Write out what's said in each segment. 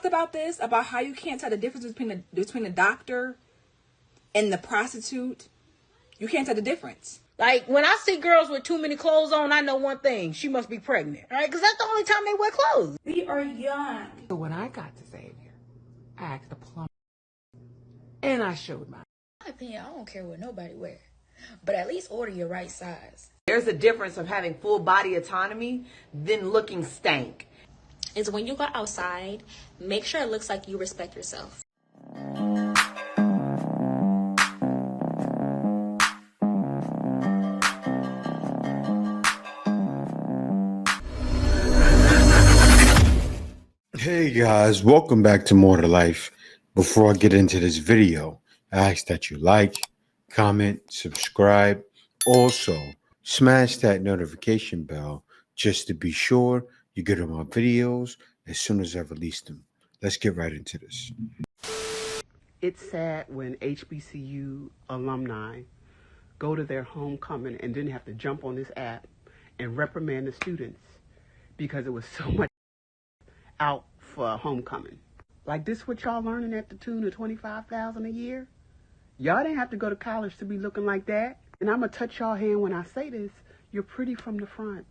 talked about this, about how you can't tell the difference between the doctor and the prostitute, you can't tell the difference. Like, when I see girls with too many clothes on, I know one thing. She must be pregnant, right? Because that's the only time they wear clothes. We are young. So when I got to Xavier, I asked the plumber, and I showed my. In my opinion, I don't care what nobody wear, but at least order your right size. There's a difference of having full body autonomy than looking stank. Is when you go outside, make sure it looks like you respect yourself. Hey guys, welcome back to More to Life. Before I get into this video, I ask that you like, comment, subscribe. Also, smash that notification bell just to be sure you get all my videos as soon as I release them. Let's get right into this. It's sad when HBCU alumni go to their homecoming and then have to jump on this app and reprimand the students because it was so much out for homecoming. Like, this what y'all learning at the tune of $25,000 a year? Y'all didn't have to go to college to be looking like that. And I'm going to touch y'all hand when I say this. You're pretty from the front.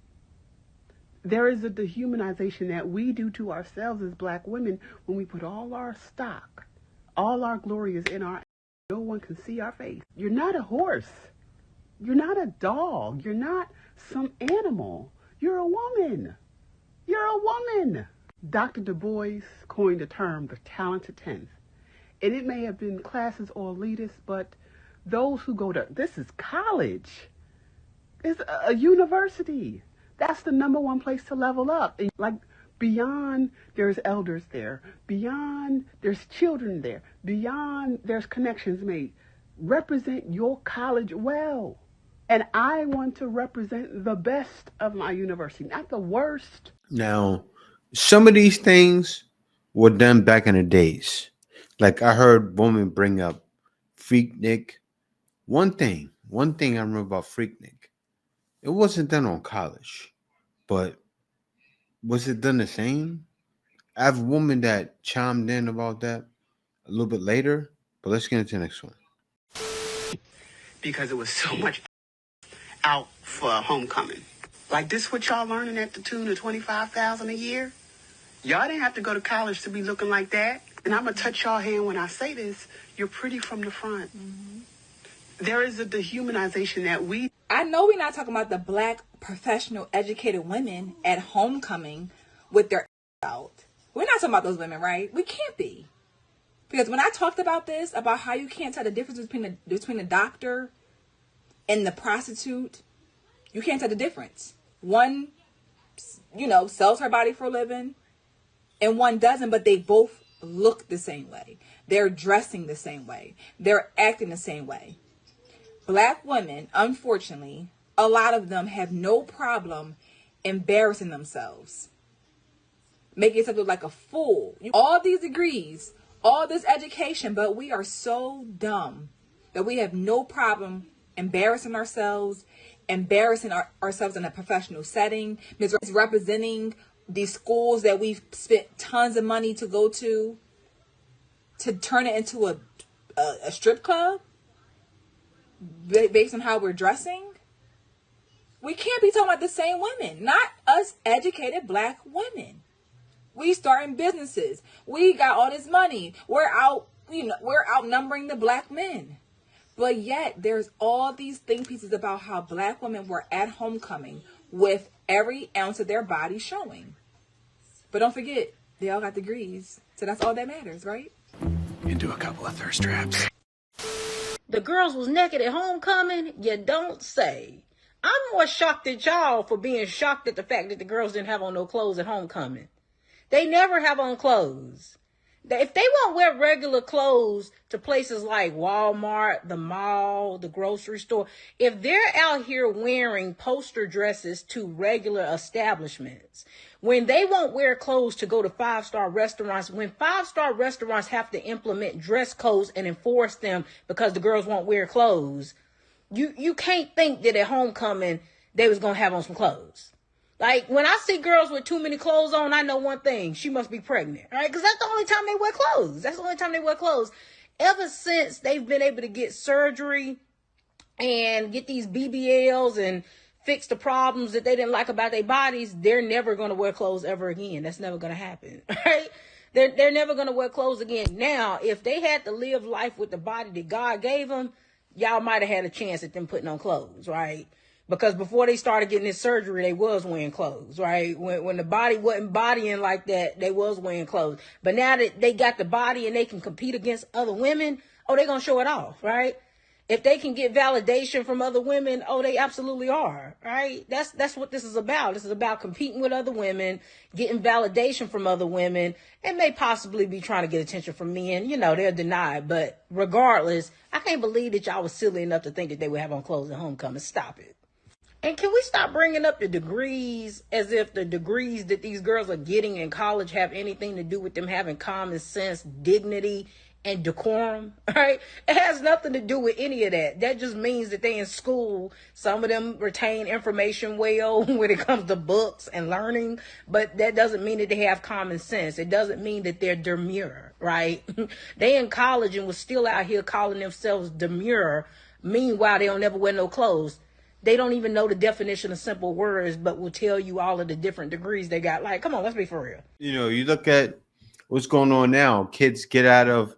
There is a dehumanization that we do to ourselves as black women when we put all our stock, all our glory is in our. No one can see our face. You're not a horse. You're not a dog. You're not some animal. You're a woman. You're a woman. Dr. Du Bois coined the term the talented 10th. And it may have been classes or elitists, but those who go to, this is college. It's a university. That's the number one place to level up. And like, beyond, there's elders there. Beyond, there's children there. Beyond, there's connections made. Represent your college well. And I want to represent the best of my university, not the worst. Now, some of these things were done back in the days. Like, I heard women bring up Freaknik. One thing I remember about Freaknik, it wasn't done on college, but was it done the same? I have a woman that chimed in about that a little bit later, but let's get into the next one. Because it was so much out for homecoming. Like, this what y'all learning at the tune of $25,000 a year? Y'all didn't have to go to college to be looking like that. And I'm going to touch y'all hand when I say this. You're pretty from the front. Mm-hmm. There is a dehumanization that we... I know we're not talking about the black, professional, educated women at homecoming with their out. We're not talking about those women, right? We can't be. Because when I talked about this, about how you can't tell the difference between the doctor and the prostitute, you can't tell the difference. One, sells her body for a living, and one doesn't, but they both look the same way. They're dressing the same way. They're acting the same way. Black women, unfortunately, a lot of them have no problem embarrassing themselves, making themselves look like a fool. All these degrees, all this education, but we are so dumb that we have no problem embarrassing ourselves, ourselves in a professional setting, misrepresenting these schools that we've spent tons of money to go to turn it into a strip club based on how we're dressing. We can't be talking about the same women, not us educated black women. We starting businesses. We got all this money. We're outnumbering the black men. But yet there's all these think pieces about how black women were at homecoming with every ounce of their body showing. But don't forget, they all got degrees. So that's all that matters, right? Into a couple of thirst traps. The girls was naked at homecoming? You don't say. I'm more shocked at y'all for being shocked at the fact that the girls didn't have on no clothes at homecoming. They never have on clothes. If they won't wear regular clothes to places like Walmart, the mall, the grocery store, if they're out here wearing poster dresses to regular establishments, when they won't wear clothes to go to five-star restaurants, when five-star restaurants have to implement dress codes and enforce them because the girls won't wear clothes, you can't think that at homecoming they was going to have on some clothes. Like, when I see girls with too many clothes on, I know one thing. She must be pregnant, right? Because that's the only time they wear clothes. That's the only time they wear clothes. Ever since they've been able to get surgery and get these BBLs and fix the problems that they didn't like about their bodies, they're never going to wear clothes ever again. That's never going to happen, right? They're never going to wear clothes again. Now, if they had to live life with the body that God gave them, y'all might have had a chance at them putting on clothes, right? Because before they started getting this surgery, they was wearing clothes, right? When the body wasn't bodying like that, they was wearing clothes. But now that they got the body and they can compete against other women, oh, they're going to show it off, right? If they can get validation from other women, oh, they absolutely are, right? That's what this is about. This is about competing with other women, getting validation from other women, and may possibly be trying to get attention from men. You know, they're denied. But regardless, I can't believe that y'all was silly enough to think that they would have on clothes at homecoming. Stop it. And can we stop bringing up the degrees as if the degrees that these girls are getting in college have anything to do with them having common sense, dignity, and decorum, right? It has nothing to do with any of that. That just means that they in school. Some of them retain information well when it comes to books and learning, but that doesn't mean that they have common sense. It doesn't mean that they're demure, right? They in college and was still out here calling themselves demure. Meanwhile, they don't never wear no clothes. They don't even know the definition of simple words, but will tell you all of the different degrees they got. Like, come on, let's be for real. You know, you look at what's going on now. Kids get out of,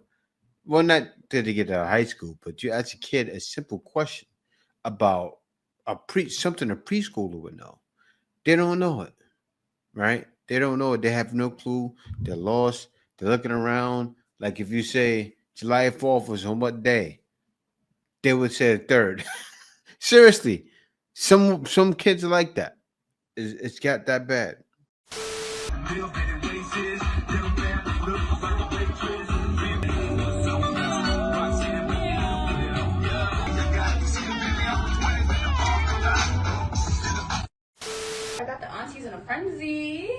well, not that they get out of high school, but you ask a kid a simple question about something a preschooler would know. They don't know it, right? They don't know it. They have no clue. They're lost. They're looking around. Like if you say July 4th was on what day, they would say the 3rd. Seriously. Some kids are like that. It's got that bad. I got the aunties in a frenzy.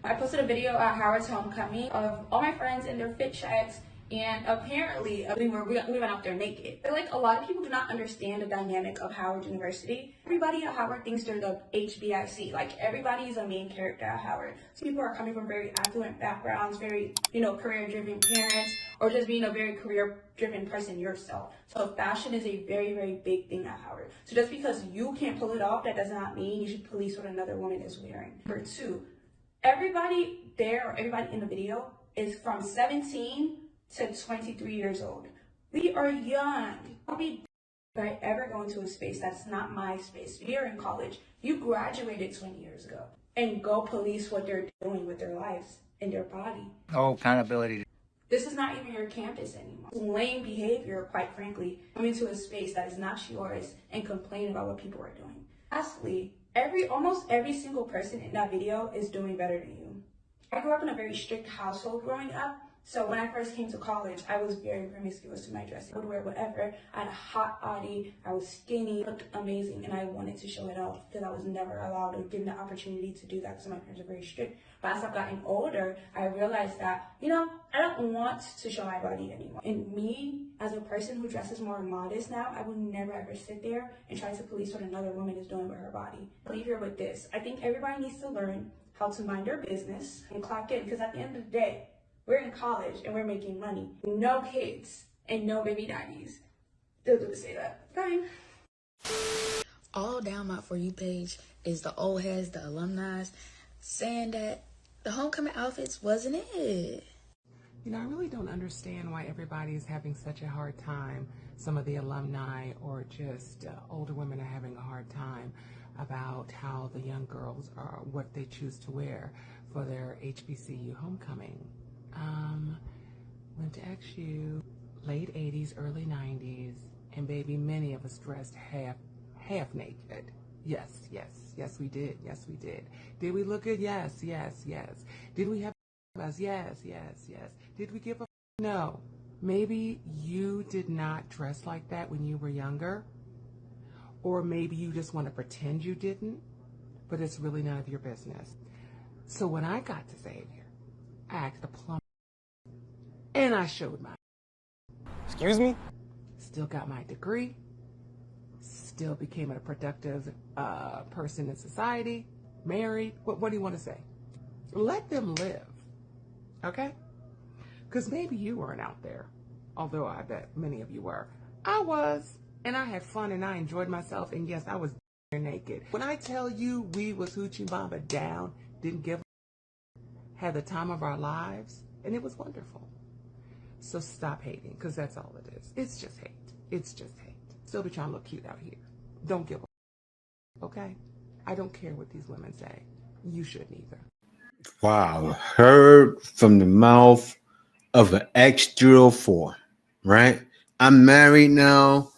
I posted a video at Howard's homecoming of all my friends in their fit checks, and apparently we went up there naked. I feel like a lot of people do not understand the dynamic of Howard University. Everybody at Howard thinks they're the HBIC. Like, everybody is a main character at Howard. Some people are coming from very affluent backgrounds, very, career-driven parents, or just being a very career-driven person yourself. So fashion is a very, very big thing at Howard. So just because you can't pull it off, that does not mean you should police what another woman is wearing. Number 2, everybody there, or everybody in the video, is from 17 to 23 years old. We are young. I'll be if I ever go into a space that's not my space. You're in college. You graduated 20 years ago. And go police what they're doing with their lives and their body. Oh, accountability. This is not even your campus anymore. Lame behavior, quite frankly. Come into a space that is not yours and complain about what people are doing. Lastly, almost every single person in that video is doing better than you. I grew up in a very strict household growing up. So when I first came to college, I was very promiscuous to my dressing. I would wear whatever. I had a hot body. I was skinny, looked amazing, and I wanted to show it off because I was never allowed or given the opportunity to do that because my parents are very strict. But as I've gotten older, I realized that, I don't want to show my body anymore. And me, as a person who dresses more modest now, I would never ever sit there and try to police what another woman is doing with her body. I'll leave here with this. I think everybody needs to learn how to mind their business and clock in, because at the end of the day, we're in college and we're making money. No kids and no baby daddies. They'll do to say that. Fine. All down my For You page is the old heads, the alumni, saying that the homecoming outfits wasn't it. I really don't understand why everybody is having such a hard time. Some of the alumni or just older women are having a hard time about how the young girls are, what they choose to wear for their HBCU homecoming. Went to XU, late 80s, early 90s, and baby, many of us dressed half naked. Yes, we did. Yes, we did. Did we look good? Yes. Did we have us? Yes. Did we give a no? Maybe you did not dress like that when you were younger, or maybe you just want to pretend you didn't, but it's really none of your business. So when I got to Xavier, I asked a plumber, and I showed my. Excuse me? Still got my degree. Still became a productive person in society. married, what do you want to say? Let them live, okay? Because maybe you weren't out there, although I bet many of you were. I was, and I had fun, and I enjoyed myself, and yes, I was naked. When I tell you we was hoochie mama down, didn't give a, had the time of our lives, and it was wonderful. So stop hating, because that's all it is. It's just hate. It's just hate. Still be trying to look cute out here. Don't give a, okay? I don't care what these women say. You shouldn't either. Wow, heard from the mouth of an ex-304, right? I'm married now.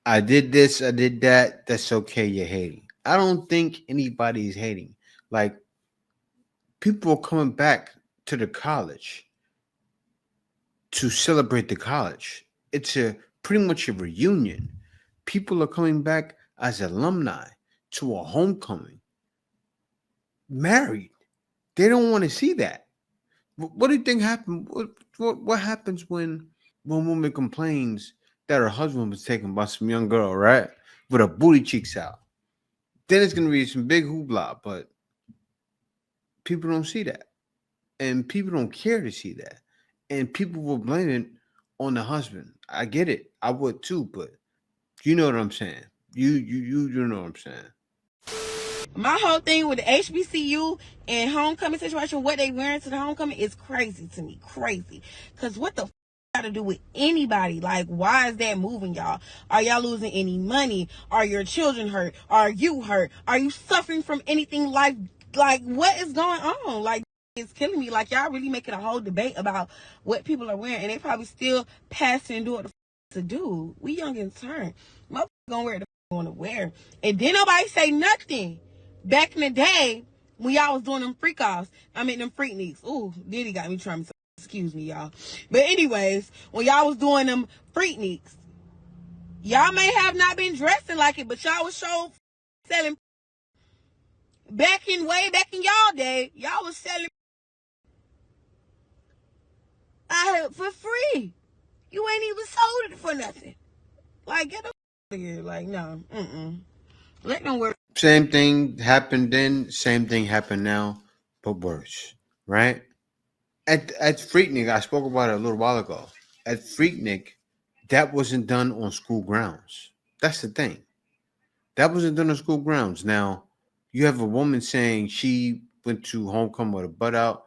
I did this, I did that. That's okay, you're hating. I don't think anybody's hating. Like, people are coming back to the college to celebrate the college. It's a pretty much a reunion. People are coming back as alumni to a homecoming. Married. They don't want to see that. What do you think happened? What happens when one woman complains that her husband was taken by some young girl, right? With her booty cheeks out. Then it's gonna be some big hoopla, but people don't see that. And people don't care to see that. And people will blame it on the husband. I get it. I would too, but you know what I'm saying. You know what I'm saying. My whole thing with the HBCU and homecoming situation, what they wearing to the homecoming is crazy to me. Crazy. Because what the got to do with anybody? Like, why is that moving y'all? Are y'all losing any money? Are your children hurt? Are you hurt? Are you suffering from anything like what is going on? Like, it's killing me. Like, y'all really making a whole debate about what people are wearing, and they probably still passing and doing what the to do. We young and turn. Motherfuckers gonna wear the want to wear. And then nobody say nothing. Back in the day, when y'all was doing them freak offs, them freakniks. Ooh, Diddy got me trying to, excuse me, y'all. But anyways, when y'all was doing them freakniks, y'all may have not been dressing like it, but y'all was selling. Way back in y'all day, y'all was selling for free. You ain't even sold it for nothing. Like, get up here. Like, no, let them wear. Same thing happened then, same thing happened now, but worse, right? At Freaknik, I spoke about it a little while ago. At Freaknik, that wasn't done on school grounds. That's the thing. That wasn't done on school grounds. Now, you have a woman saying she went to homecoming with her butt out.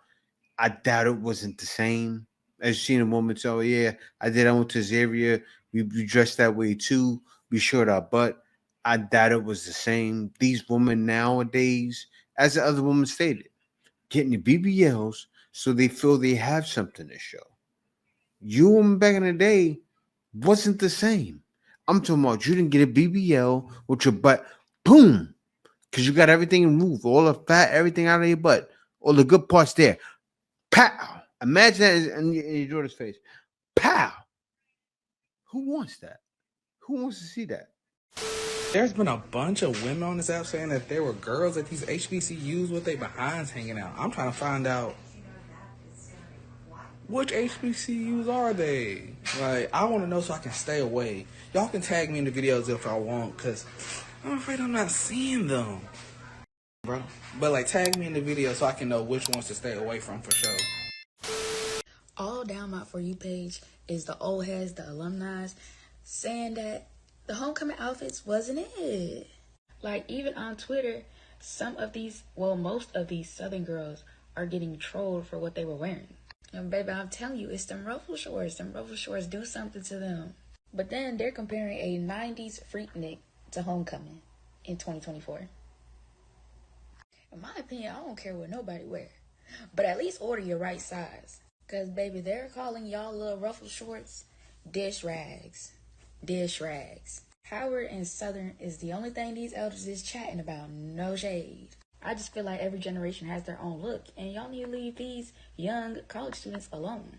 I doubt it wasn't the same. As you seen a woman say, oh, yeah, I did. I went to Xavier. We dressed that way too. We showed our butt. I doubt it was the same. These women nowadays, as the other woman stated, getting the BBLs so they feel they have something to show. You women back in the day wasn't the same. I'm talking about you didn't get a BBL with your butt, boom, because you got everything removed, all the fat, everything out of your butt, all the good parts there. Pow! Imagine that in your daughter's face. Pow! Who wants that? Who wants to see that? There's been a bunch of women on this app saying that there were girls at these HBCUs with their behinds hanging out. I'm trying to find out which HBCUs are they? Like, I want to know so I can stay away. Y'all can tag me in the videos if I want, because I'm afraid I'm not seeing them. Bro. But, like, tag me in the video so I can know which ones to stay away from for sure. All down my For You page is the old heads, the alumni, saying that the homecoming outfits wasn't it. Like, even on Twitter, most of these Southern girls are getting trolled for what they were wearing. And baby, I'm telling you, it's them ruffle shorts. Them ruffle shorts do something to them. But then they're comparing a 90s freaknik to homecoming in 2024. In my opinion, I don't care what nobody wear. But at least order your right size. Because, baby, they're calling y'all little ruffle shorts dish rags. Dish rags. Howard and Southern is the only thing these elders is chatting about. No shade. I just feel like every generation has their own look, and y'all need to leave these young college students alone.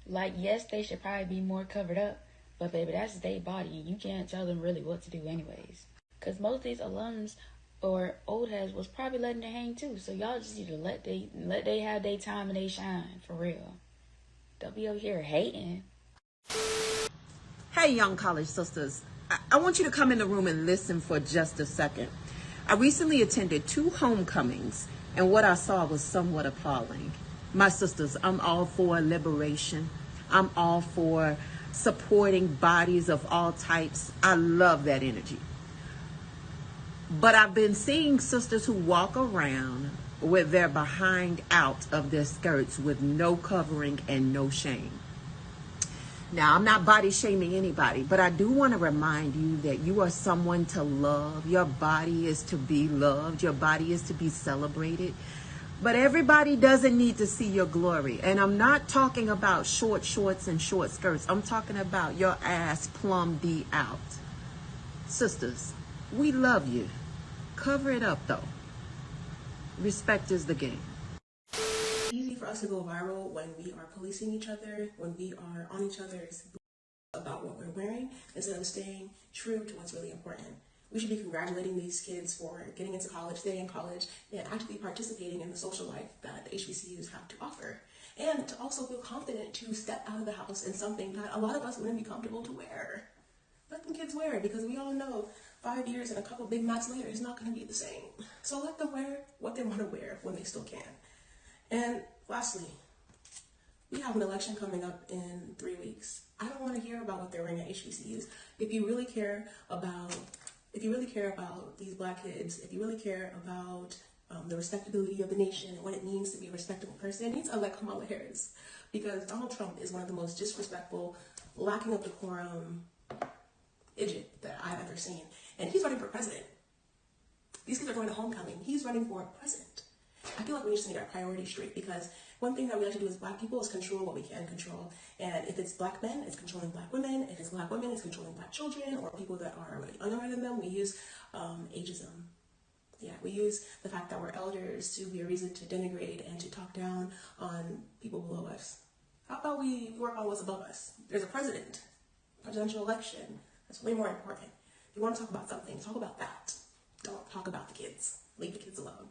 Like, yes, they should probably be more covered up, but baby, that's their body. You can't tell them really what to do anyways. Because most of these alums or old heads was probably letting it hang too, so y'all just need to let they have their time and they shine, for real. Don't be over here hating. Hey, young college sisters. I want you to come in the room and listen for just a second. I recently attended 2 homecomings, and what I saw was somewhat appalling. My sisters, I'm all for liberation. I'm all for supporting bodies of all types. I love that energy. But I've been seeing sisters who walk around with their behind out of their skirts with no covering and no shame. Now, I'm not body shaming anybody, but I do want to remind you that you are someone to love. Your body is to be loved. Your body is to be celebrated. But everybody doesn't need to see your glory. And I'm not talking about short shorts and short skirts. I'm talking about your ass plumb D out. Sisters, we love you. Cover it up, though. Respect is the game. Easy for us to go viral when we are policing each other, when we are on each other's about what we're wearing, instead of staying true to what's really important. We should be congratulating these kids for getting into college, staying in college, and actually participating in the social life that the HBCUs have to offer. And to also feel confident to step out of the house in something that a lot of us wouldn't be comfortable to wear. Let them kids wear it, because we all know 5 years and a couple Big Macs later, it's not going to be the same. So let them wear what they want to wear when they still can. And lastly, we have an election coming up in 3 weeks. I don't want to hear about what they're wearing at HBCUs. If you really care about these Black kids, if you really care about the respectability of the nation and what it means to be a respectable person, you need to elect Kamala Harris, because Donald Trump is one of the most disrespectful, lacking of decorum idiot that I've ever seen. And he's running for president. These kids are going to homecoming. He's running for president. I feel like we just need our priorities straight, because one thing that we like to do as Black people is control what we can control. And if it's Black men, it's controlling Black women. If it's Black women, it's controlling Black children or people that are really younger than them. We use ageism. Yeah, we use the fact that we're elders to be a reason to denigrate and to talk down on people below us. How about we work on what's above us? There's a presidential election. That's way more important. If you want to talk about something, talk about that. Don't talk about the kids. Leave the kids alone.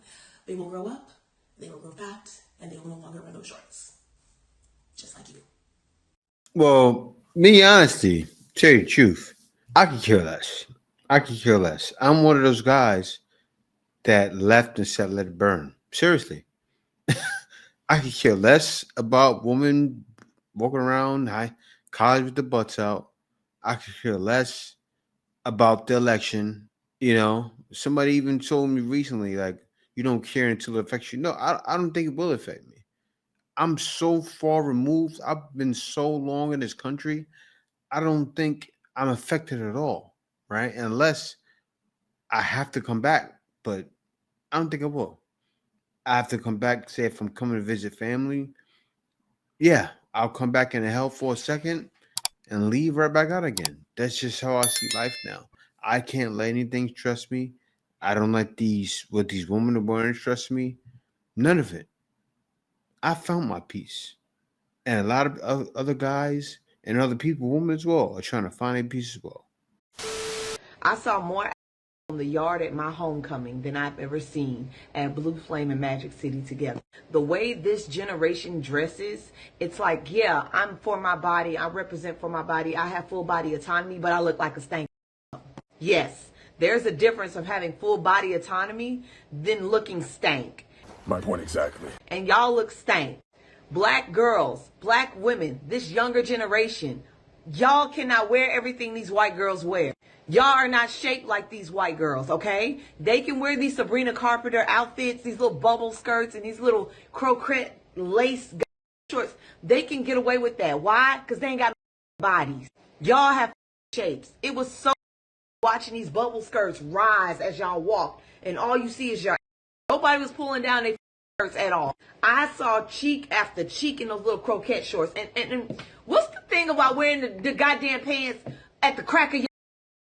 They will grow up, they will grow fat, and they will no longer wear those shorts. Just like you. Well, me honesty, tell you the truth, I could care less. I could care less. I'm one of those guys that left and said, let it burn. Seriously. I could care less about women walking around college with the butts out. I could care less about the election. You know, somebody even told me recently, like, you don't care until it affects you. No, I don't think it will affect me. I'm so far removed. I've been so long in this country. I don't think I'm affected at all, right? Unless I have to come back, but I don't think I will. I have to come back, say if I'm coming to visit family, yeah, I'll come back in the hell for a second and leave right back out again. That's just how I see life now. I can't let anything stress me. I don't let what these women are wearing stress me. None of it. I found my peace. And a lot of other guys and other people, women as well, are trying to find a peace as well. I saw more on the yard at my homecoming than I've ever seen at Blue Flame and Magic City together. The way this generation dresses, it's like, yeah, I'm for my body. I represent for my body. I have full body autonomy, but I look like a stank. Yes, there's a difference of having full body autonomy than looking stank. My point exactly. And y'all look stank. Black girls, Black women, this younger generation, y'all cannot wear everything these white girls wear. Y'all are not shaped like these white girls, okay? They can wear these Sabrina Carpenter outfits, these little bubble skirts, and these little croquette lace shorts. They can get away with that. Why? Because they ain't got no bodies. Y'all have shapes. It was so watching these bubble skirts rise as y'all walked, and all you see is your. Nobody was pulling down their skirts at all. I saw cheek after cheek in those little croquette shorts. And what's the thing about wearing the goddamn pants at the crack of your?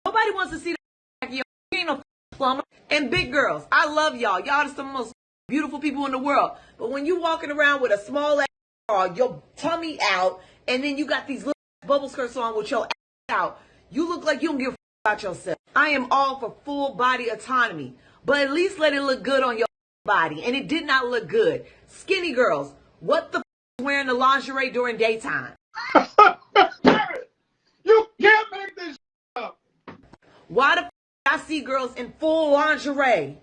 Nobody wants to see the crack of your. You ain't no plumber. And big girls, I love y'all. Y'all are some of the most beautiful people in the world. But when you walking around with a small ass bra, your tummy out, and then you got these little bubble skirts on with your ass out, you look like you don't give a about yourself. I am all for full body autonomy, but at least let it look good on your body. And it did not look good. Skinny girls, what the is wearing the lingerie during daytime? You can't make this up. Why the I see girls in full lingerie.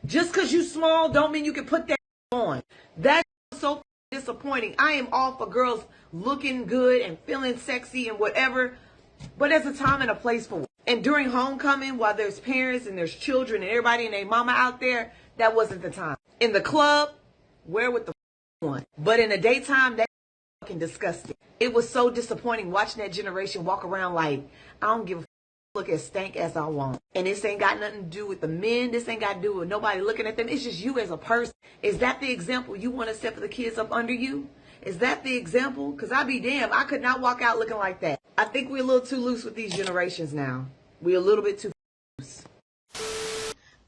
Just because you small don't mean you can put that on. That's so disappointing. I am all for girls looking good and feeling sexy and whatever, but there's a time and a place for it. And during homecoming, while there's parents and there's children and everybody and their mama out there, that wasn't the time. In the club, wear with the one. But in the daytime, that fucking disgusting. It was so disappointing watching that generation walk around like, I don't give a look as stank as I want. And this ain't got nothing to do with the men. This ain't got to do with nobody looking at them. It's just you as a person. Is that the example you want to set for the kids up under you? Is that the example? Because I be damned, I could not walk out looking like that. I think we're a little too loose with these generations now. We're a little bit too loose.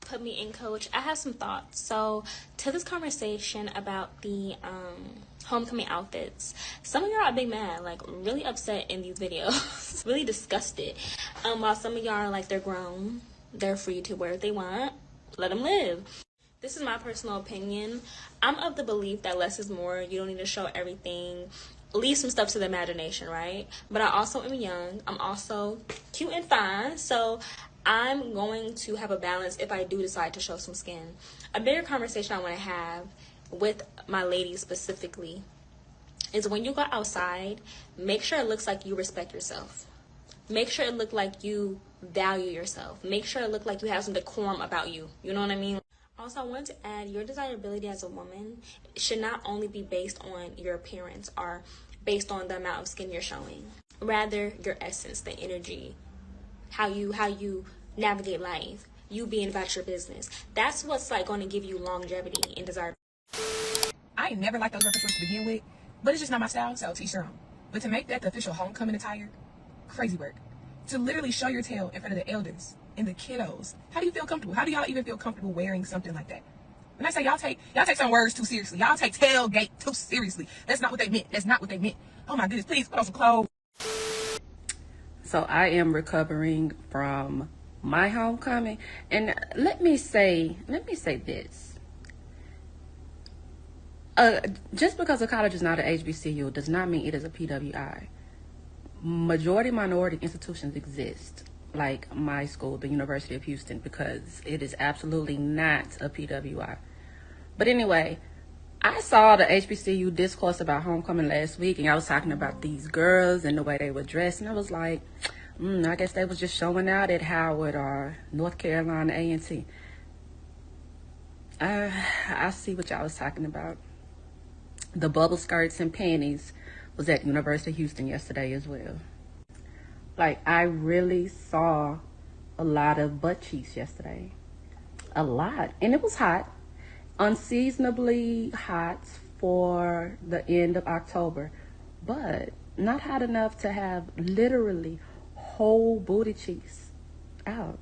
Put me in, coach. I have some thoughts. So to this conversation about the homecoming outfits, some of y'all are big mad, like really upset in these videos, really disgusted. While some of y'all are like, they're grown, they're free to wear what they want, let them live. This is my personal opinion. I'm of the belief that less is more. You don't need to show everything. Leave some stuff to the imagination, right? But I also am young. I'm also cute and fine. So I'm going to have a balance if I do decide to show some skin. A bigger conversation I want to have with my ladies specifically is when you go outside, make sure it looks like you respect yourself. Make sure it looks like you value yourself. Make sure it looks like you have some decorum about you. You know what I mean? Also, I wanted to add, your desirability as a woman should not only be based on your appearance or based on the amount of skin you're showing. Rather, your essence, the energy, how you navigate life, you being about your business. That's what's like going to give you longevity and desirability. I ain't never liked those reference shorts to begin with, but it's just not my style, so t-shirt on. But to make that the official homecoming attire, crazy work. To literally show your tail in front of the elders and the kiddos. How do you feel comfortable? How do y'all even feel comfortable wearing something like that? When I say y'all take some words too seriously. Y'all take tailgate too seriously. That's not what they meant. That's not what they meant. Oh my goodness, please put on some clothes. So I am recovering from my homecoming, and let me say this. Just because a college is not an HBCU does not mean it is a PWI. Majority minority institutions exist, like my school, the University of Houston, because it is absolutely not a PWI. But anyway, I saw the HBCU discourse about homecoming last week, and I was talking about these girls and the way they were dressed, and I was like, I guess they was just showing out at Howard or North Carolina A&T. I see what y'all was talking about. The bubble skirts and panties was at University of Houston yesterday as well. Like, I really saw a lot of butt cheeks yesterday. A lot. And it was hot. Unseasonably hot for the end of October. But not hot enough to have literally whole booty cheeks out.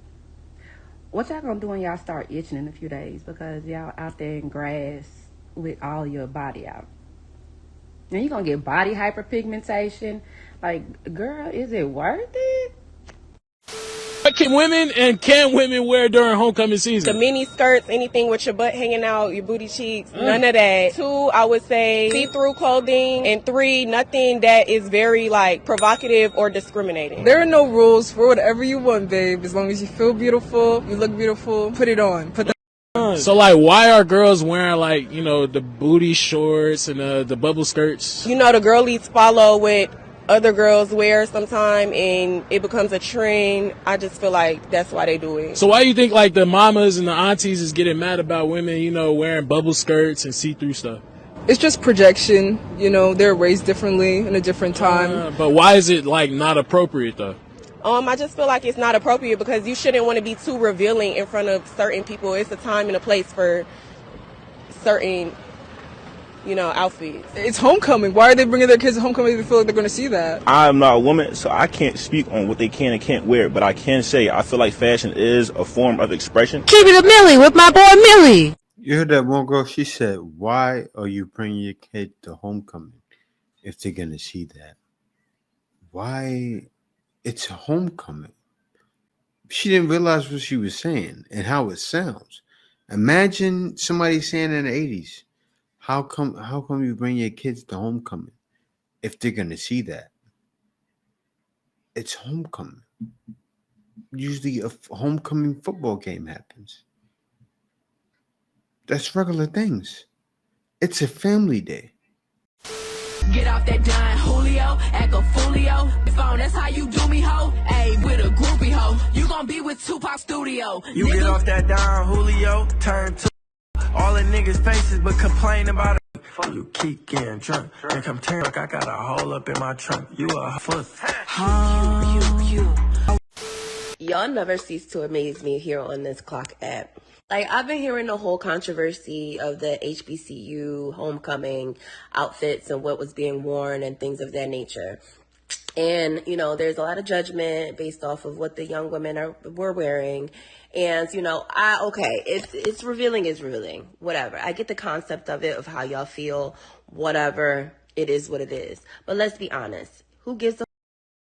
What y'all gonna do when y'all start itching in a few days? Because y'all out there in grass with all your body out. And you're gonna get body hyperpigmentation. Like, girl, is it worth it? What can women and can women wear during homecoming season? The mini skirts, anything with your butt hanging out, your booty cheeks, none of that. 2, I would say see-through clothing. And 3, nothing that is very like provocative or discriminating. There are no rules for whatever you want, babe. As long as you feel beautiful, you look beautiful, put it on. Put the So, like, why are girls wearing, like, you know, the booty shorts and the bubble skirts? You know, the girlies follow what other girls wear sometime, and it becomes a trend. I just feel like that's why they do it. So why do you think, like, the mamas and the aunties is getting mad about women, you know, wearing bubble skirts and see-through stuff? It's just projection. You know, they're raised differently in a different time. But why is it, like, not appropriate, though? I just feel like it's not appropriate because you shouldn't want to be too revealing in front of certain people. It's a time and a place for certain, you know, outfits. It's homecoming. Why are they bringing their kids to homecoming if they feel like they're going to see that? I'm not a woman, so I can't speak on what they can and can't wear, but I can say I feel like fashion is a form of expression. Keep it a Millie with my boy Millie. You heard that one girl? She said, why are you bringing your kid to homecoming if they're going to see that? Why? It's homecoming. She didn't realize what she was saying and how it sounds. Imagine somebody saying in the 80s, how come you bring your kids to homecoming if they're going to see that? It's homecoming. usually a homecoming football game happens. That's regular things. It's a family day. Get off that Don Julio, act a folio. Phone, that's how you do me, ho. Ayy, with a groupie, ho. You gon' be with Tupac Studio. You get off that Don Julio, turn to all the niggas' faces, but complain about it. Fuck you, keep getting drunk. And come turn, I got a hole up in my trunk. You a fuss. Y'all never cease to amaze me here on this clock app. Like, I've been hearing the whole controversy of the HBCU homecoming outfits and what was being worn and things of that nature. And, you know, there's a lot of judgment based off of what the young women were wearing. And, you know, it's revealing is revealing, whatever. I get the concept of it, of how y'all feel, whatever. It is what it is. But let's be honest. Who gives a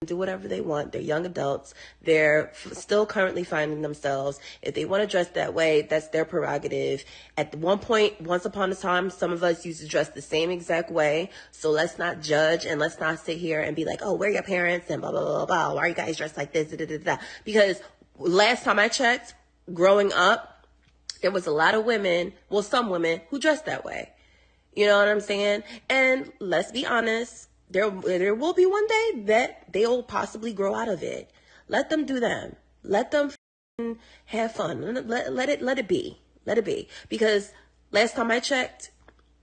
do whatever they want? They're young adults. They're still currently finding themselves. If they want to dress that way, that's their prerogative. At one point, once upon a time, some of us used to dress the same exact way. So let's not judge and let's not sit here and be like, oh, where are your parents and blah, blah, blah, blah. Why are you guys dressed like this? Da, da, da, da. Because last time I checked, growing up, there was a lot of women, well, some women who dressed that way. You know what I'm saying? And let's be honest, there will be one day that they'll possibly grow out of it. Let them do them. Let them have fun. Let it be. Let it be. Because last time I checked,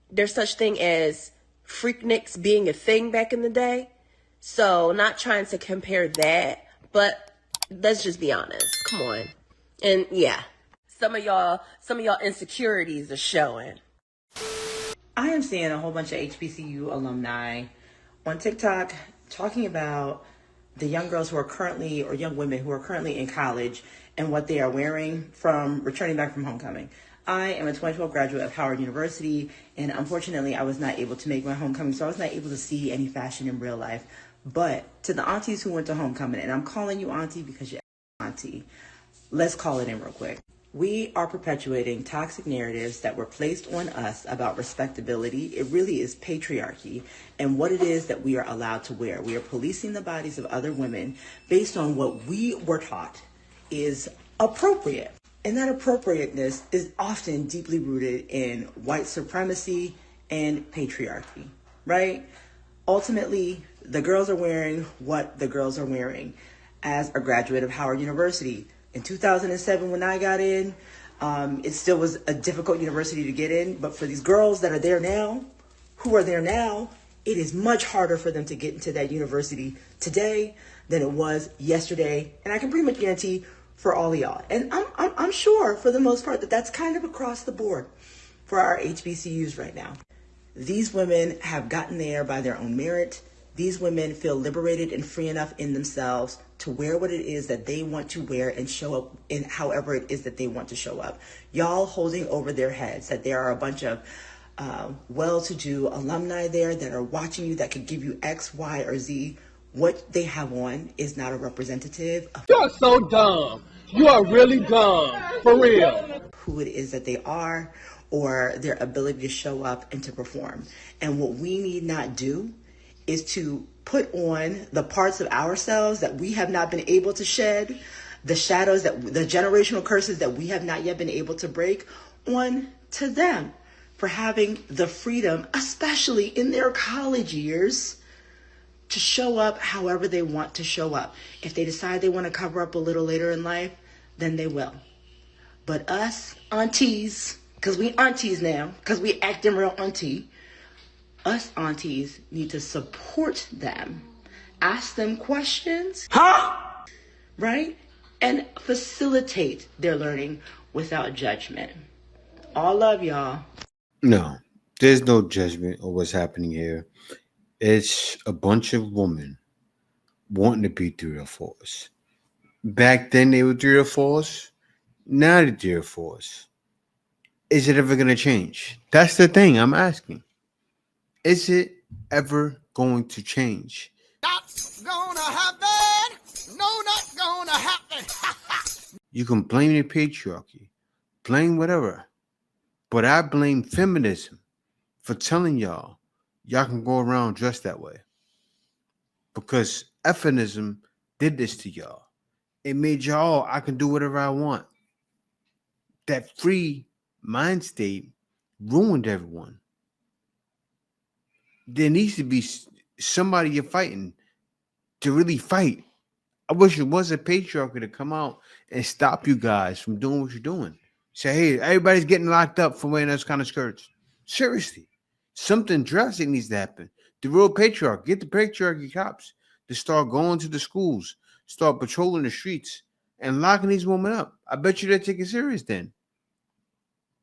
there's such thing as freakniks being a thing back in the day. So not trying to compare that, but let's just be honest. Come on. And yeah, some of y'all insecurities are showing. I am seeing a whole bunch of HBCU alumni on TikTok talking about the young girls who are currently, or young women who are currently in college, and what they are wearing from returning back from homecoming. I am a 2012 graduate of Howard University, and unfortunately I was not able to make my homecoming, so I was not able to see any fashion in real life. But to the aunties who went to homecoming, and I'm calling you auntie because you're auntie, let's call it in real quick. We are perpetuating toxic narratives that were placed on us about respectability. It really is patriarchy and what it is that we are allowed to wear. We are policing the bodies of other women based on what we were taught is appropriate. And that appropriateness is often deeply rooted in white supremacy and patriarchy, right? Ultimately, the girls are wearing what the girls are wearing. As a graduate of Howard University, in 2007, when I got in, it still was a difficult university to get in. But for these girls that are there now, who are there now, it is much harder for them to get into that university today than it was yesterday. And I can pretty much guarantee for all of y'all. And I'm sure for the most part that that's kind of across the board for our HBCUs right now. These women have gotten there by their own merit. These women feel liberated and free enough in themselves to wear what it is that they want to wear and show up in however it is that they want to show up. Y'all holding over their heads that there are a bunch of well-to-do alumni there that are watching you that could give you X, Y, or Z. What they have on is not a representative of You're so dumb. You are really dumb. For real. Who it is that they are or their ability to show up and to perform. And what we need not do is to put on the parts of ourselves that we have not been able to shed, the shadows, that the generational curses that we have not yet been able to break, on to them for having the freedom, especially in their college years, to show up however they want to show up. If they decide they want to cover up a little later in life, then they will. But us aunties, because we aunties now, because we acting real auntie, us aunties need to support them, ask them questions, right? And facilitate their learning without judgment. All love, y'all. No, there's no judgment of what's happening here. It's a bunch of women wanting to be 304's. Back then they were 304's. Now they're 304's. Is it ever going to change? That's the thing I'm asking. Is it ever going to change? Not gonna happen. No, not gonna happen. You can blame the patriarchy, blame whatever. But I blame feminism for telling y'all can go around dressed that way. Because feminism did this to y'all. It made y'all, I can do whatever I want. That free mind state ruined everyone. There needs to be somebody you're fighting to really fight. I wish it was a patriarchy to come out and stop you guys from doing what you're doing. Say, hey, everybody's getting locked up for wearing those kind of skirts. Seriously, something drastic needs to happen. The real patriarch, get the patriarchy cops to start going to the schools, start patrolling the streets, and locking these women up. I bet you they're taking serious then.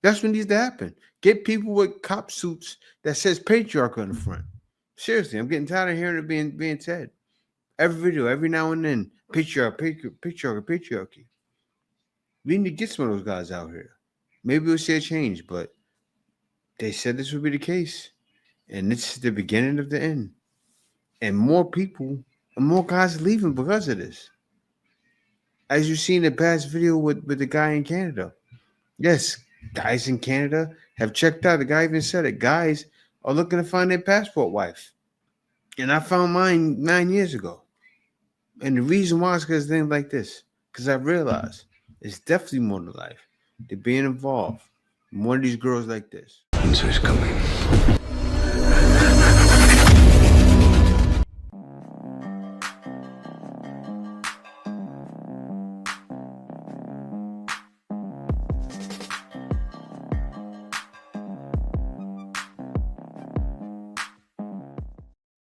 That's what needs to happen. Get people with cop suits that says patriarchy on the front. Seriously, I'm getting tired of hearing it being said. Every video, every now and then, patriarchy. We need to get some of those guys out here. Maybe we'll see a change, but they said this would be the case. And this is the beginning of the end. And more people and more guys are leaving because of this. As you see in the past video with the guy in Canada. Yes, guys in Canada have checked out. The guy even said it. Guys are looking to find their passport wife. And I found mine 9 years ago. And the reason why is because things like this. Because I realized it's definitely more to life. They're being involved in one of these girls like this. Answer's coming.